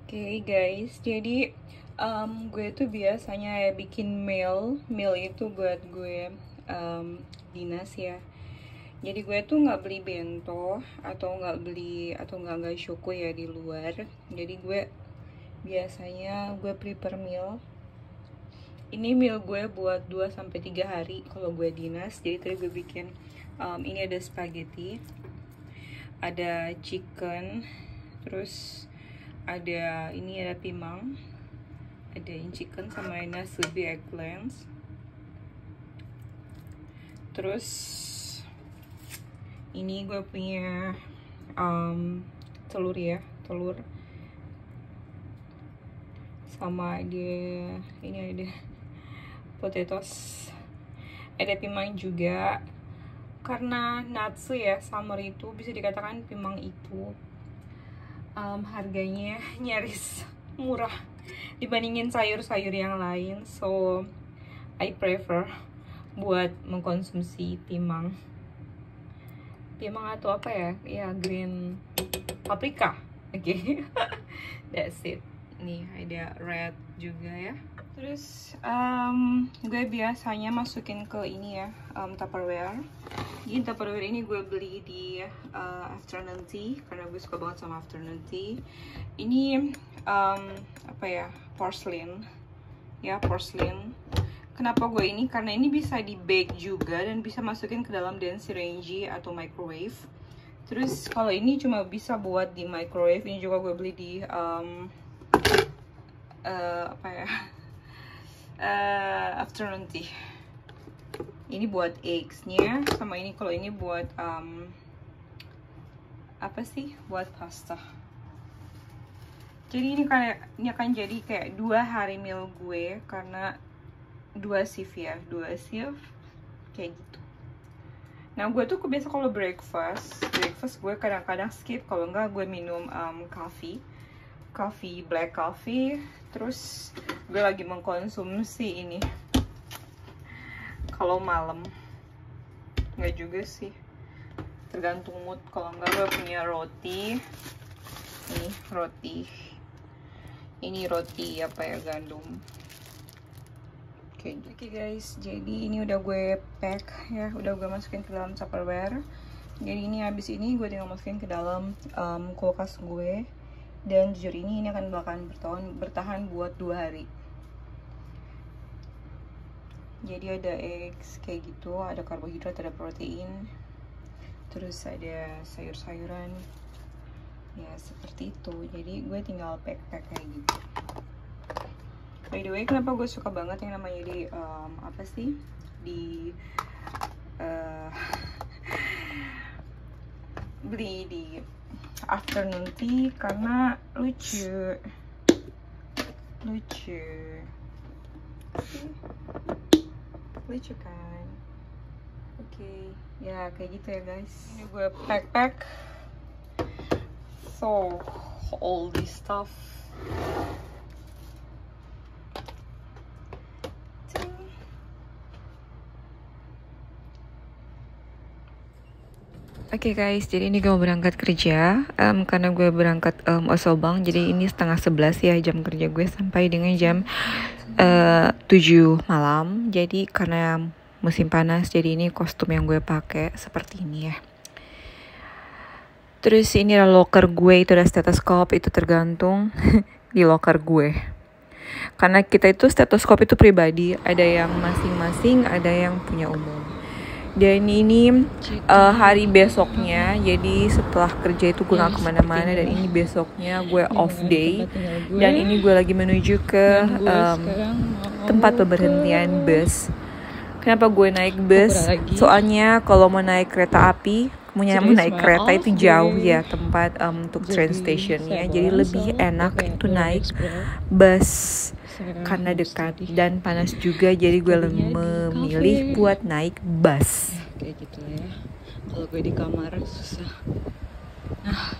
Oke guys, jadi gue tuh biasanya bikin meal itu buat gue dinas ya. Jadi gue tuh nggak beli bento atau nggak syuku ya di luar. Jadi gue biasanya gue prepare meal. Ini meal gue buat 2-3 hari kalau gue dinas. Jadi tadi gue bikin ini ada spaghetti, ada chicken, terus ada pimang, ada chicken sama nasubi eggplants. Terus ini gue punya telur sama ini ada potatoes, ada pimang juga. Karena natsu ya, summer itu bisa dikatakan pimang itu harganya nyaris murah dibandingin sayur-sayur yang lain, so I prefer buat mengkonsumsi pimang atau apa ya, green paprika. Oke. That's it. Nih ada red juga ya. Terus gue biasanya masukin ke ini ya, Tupperware. Jadi Tupperware ini gue beli di afternoon tea karena gue suka banget sama afternoon tea. Ini porcelain ya, porcelain. Kenapa gue ini? Karena ini bisa di bake juga dan bisa masukin ke dalam Dancy Range atau microwave. Terus kalau ini cuma bisa buat di microwave, ini juga gue beli di afternoon tea. Ini buat eggsnya, sama ini kalau ini buat buat pasta. Jadi ini akan jadi kayak 2 hari meal gue karena 2 shift kayak gitu. Nah gue tuh biasa kalau breakfast gue kadang-kadang skip, kalau enggak gue minum black coffee. Terus gue lagi mengkonsumsi ini kalau malam, nggak juga sih, tergantung mood. Kalau enggak gue punya roti, ini roti gandum. Oke guys, jadi ini udah gue pack ya, udah gue masukin ke dalam Tupperware. Jadi ini habis ini gue tinggal masukin ke dalam kulkas gue. Dan jujur ini akan bertahan buat 2 hari. Jadi ada eggs kayak gitu, ada karbohidrat, ada protein, terus ada sayur-sayuran ya seperti itu. Jadi gue tinggal pack kayak gitu. By the way, kenapa gue suka banget yang namanya beli di afternoon tea karena lucu kan. Oke, ya kayak gitu ya guys. Ini gue pack so all this stuff. Oke guys, jadi ini gue mau berangkat kerja karena gue berangkat Osobang. Jadi ini 10:30 ya jam kerja gue, sampai dengan jam 7 malam. Jadi karena musim panas, jadi ini kostum yang gue pakai seperti ini ya. Terus ini ada locker gue, itu ada stetoskop, itu tergantung di locker gue. Karena kita itu stetoskop itu pribadi, ada yang masing-masing, ada yang punya umum. Dan ini hari besoknya, jadi setelah kerja itu gue gak kemana-mana, dan ini besoknya gue off day. Dan ini gue lagi menuju ke tempat pemberhentian bus. Kenapa gue naik bus? Soalnya kalau mau naik kereta api, mau naik kereta itu jauh ya tempat untuk train stationnya. Jadi lebih enak itu naik bus karena dekat dan panas juga. Jadi gue memilih buat naik bus. Kayak gitu ya. Kalau gue di kamar susah. Nah,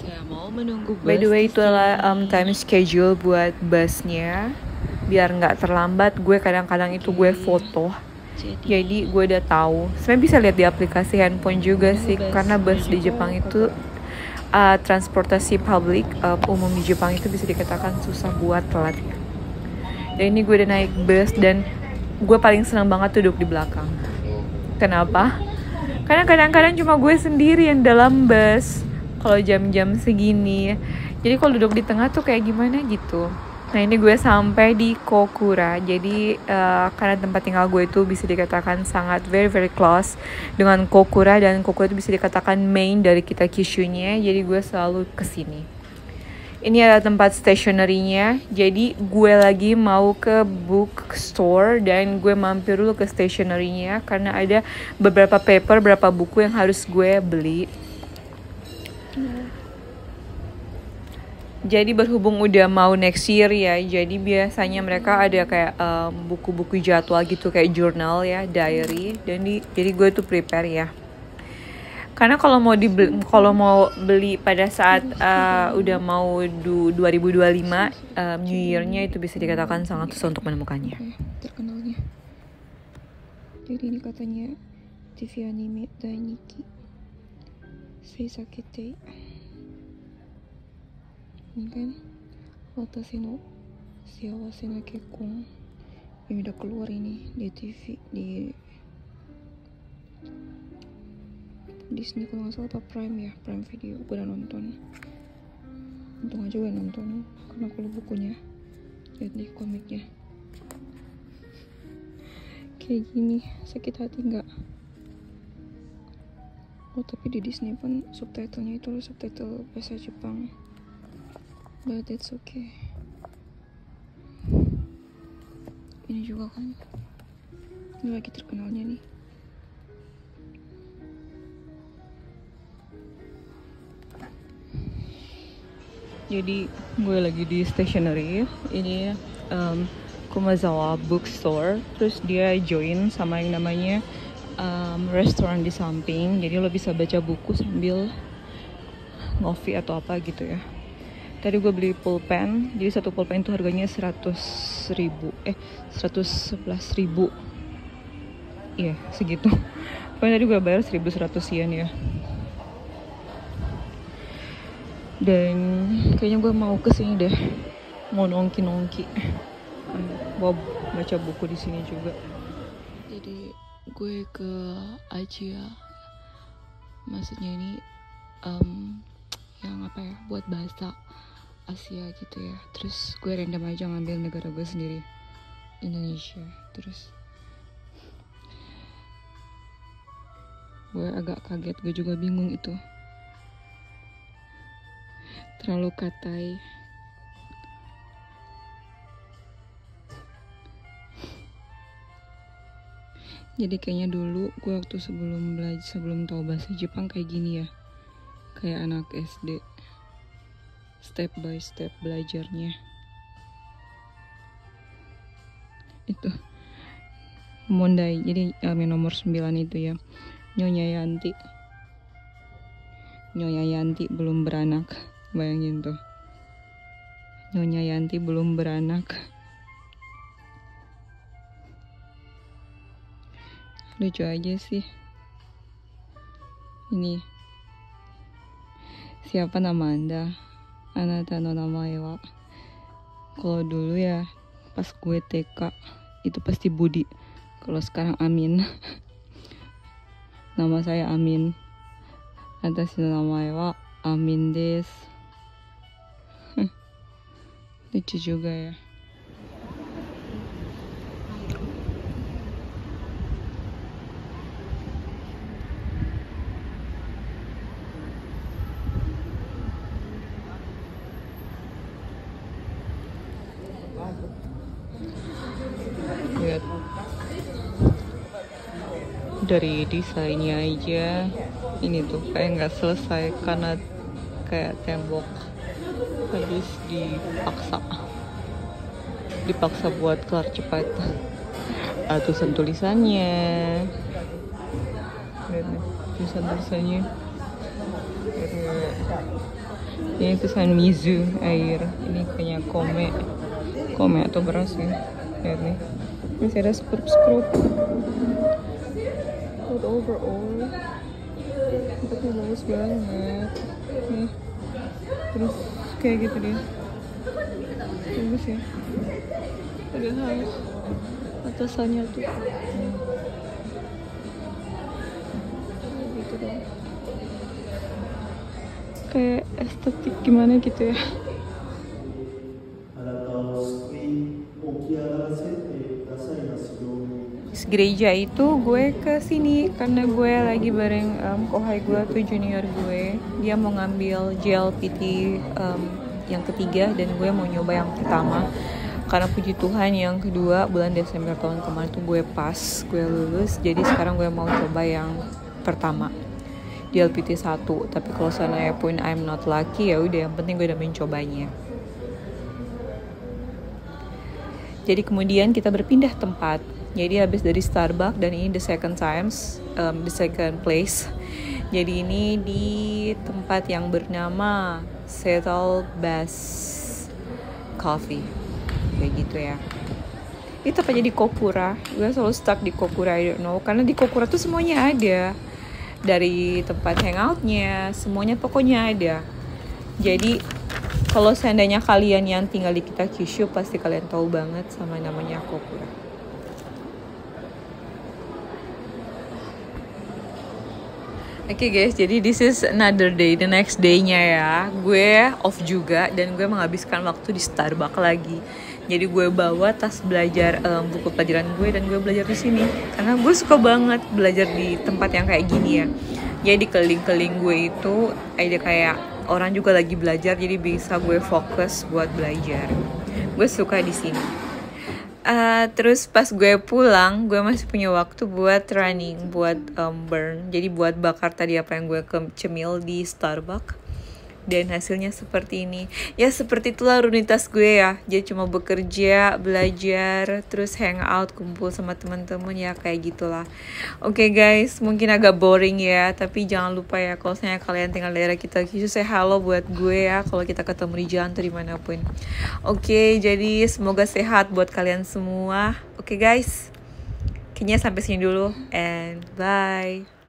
saya mau menunggu bus. By the way, itu adalah time schedule buat busnya. Biar nggak terlambat, gue kadang-kadang itu gue foto. Jadi gue udah tahu. Sebenarnya bisa lihat di aplikasi handphone juga sih, karena bus di Jepang itu transportasi publik umum di Jepang itu bisa dikatakan susah buat telat ya. Dan ini gue udah naik bus dan gue paling senang banget duduk di belakang. Kenapa? Karena kadang-kadang cuma gue sendiri yang dalam bus kalau jam-jam segini. Jadi kalau duduk di tengah tuh kayak gimana gitu. Nah ini gue sampai di Kokura. Jadi karena tempat tinggal gue itu bisa dikatakan sangat very very close dengan Kokura, dan Kokura itu bisa dikatakan main dari kita Kyushu-nya. Jadi gue selalu kesini. Ini adalah tempat stationery-nya. Jadi gue lagi mau ke bookstore dan gue mampir dulu ke stationery-nya karena ada beberapa paper, beberapa buku yang harus gue beli. Jadi berhubung udah mau next year ya, jadi biasanya mereka ada kayak buku-buku jadwal gitu, kayak jurnal ya, diary, dan jadi gue tuh prepare ya. Karena kalau mau beli pada saat udah mau 2025 New Year-nya, itu bisa dikatakan sangat susah untuk menemukannya. Terkenalnya. Jadi ini katanya TV anime Dainiki Seisakete. Ini kan Watashi no Shiawase na Kekkon. Ini udah keluar ini di TV, di Disney kalau nggak salah, apa Prime ya, Prime Video. Gue udah nonton. Untung aja gue nonton karena kalau bukunya, lihat nih komiknya kayak gini, sakit hati nggak? Oh tapi di Disney pun subtitlenya itu subtitle bahasa Jepang. But it's okay. Ini juga kan, ini lagi terkenalnya nih. Jadi gue lagi di stationery. Ini Kumazawa Bookstore. Terus dia join sama yang namanya restoran di samping. Jadi lo bisa baca buku sambil ngopi atau apa gitu ya. Tadi gue beli pulpen, jadi satu pulpen itu harganya 111.000. Iya, segitu. Pokoknya tadi gue bayar 1.100 yen ya. Dan kayaknya gue mau kesini deh, mau nongki-nongki, mau baca buku di sini juga. Jadi gue ke Asia, maksudnya ini yang apa ya, buat bahasa Asia gitu ya. Terus gue random aja ngambil negara gue sendiri, Indonesia. Terus gue agak kaget, gue juga bingung itu terlalu katai. Jadi kayaknya dulu gue waktu sebelum tahu bahasa Jepang kayak gini ya, kayak anak SD, step by step belajarnya. Itu Mondai, jadi nomor 9 itu ya, Nyonya Yanti belum beranak. Bayangin tuh, Nyonya Yanti belum beranak. Lucu aja sih. Ini siapa nama Anda? Anata no namae wa. Kalau dulu ya pas gue TK itu pasti Budi. Kalau sekarang Amin. Nama saya Amin. Watashi no namae wa Amin desu. Lucu juga ya. Lihat dari desainnya aja, ini tuh kayak nggak selesai karena kayak tembok habis dipaksa buat kelar cepat. Tulisannya, lihat nih tulisannya. Ini tulisan Mizu air, ini kayaknya kome atau beras ya. Lihat nih, masih ada skrup. But overall tempatnya bagus banget nih. terus kayak gitu deh. Bagus ya, padahal atasannya tuh gitu dong, kayak estetik gimana gitu ya. Gereja itu gue ke sini karena gue lagi bareng kohai gue tuh, junior gue. Dia mau ngambil JLPT yang ketiga dan gue mau nyoba yang pertama. Karena puji Tuhan yang kedua bulan Desember tahun kemarin tuh gue gue lulus. Jadi sekarang gue mau coba yang pertama, JLPT 1. Tapi kalau seandainya pun I'm not lucky, ya udah, yang penting gue udah mencobanya. Jadi kemudian kita berpindah tempat. Jadi habis dari Starbucks, dan ini the second place. Jadi ini di tempat yang bernama Settle Bass Coffee, kayak gitu ya. Itu apa jadi Kokura? Gue selalu stuck di Kokura, I don't know. Karena di Kokura tuh semuanya ada, dari tempat hangoutnya, semuanya pokoknya ada. Jadi kalau seandainya kalian yang tinggal di kita Kyushu, pasti kalian tahu banget sama namanya Kokura. Oke guys, jadi this is another day, the next day-nya ya. Gue off juga dan gue menghabiskan waktu di Starbucks lagi. Jadi gue bawa tas belajar, buku pelajaran gue, dan gue belajar di sini. Karena gue suka banget belajar di tempat yang kayak gini ya. Jadi keliling-keliling gue itu ada kayak orang juga lagi belajar, jadi bisa gue fokus buat belajar. Gue suka di sini. Terus pas gue pulang, gue masih punya waktu buat running, buat burn. Jadi buat bakar tadi apa yang gue cemil di Starbucks. Dan hasilnya seperti ini. Ya seperti itulah rutinitas gue ya. Jadi cuma bekerja, belajar, terus hangout, kumpul sama teman-teman, ya kayak gitulah. Oke guys, mungkin agak boring ya, tapi jangan lupa ya, kalau misalnya kalian tinggal daerah kita, say halo buat gue ya, kalau kita ketemu di jalan atau dimanapun. Oke, jadi semoga sehat buat kalian semua. Oke guys, kayaknya sampai sini dulu, and bye.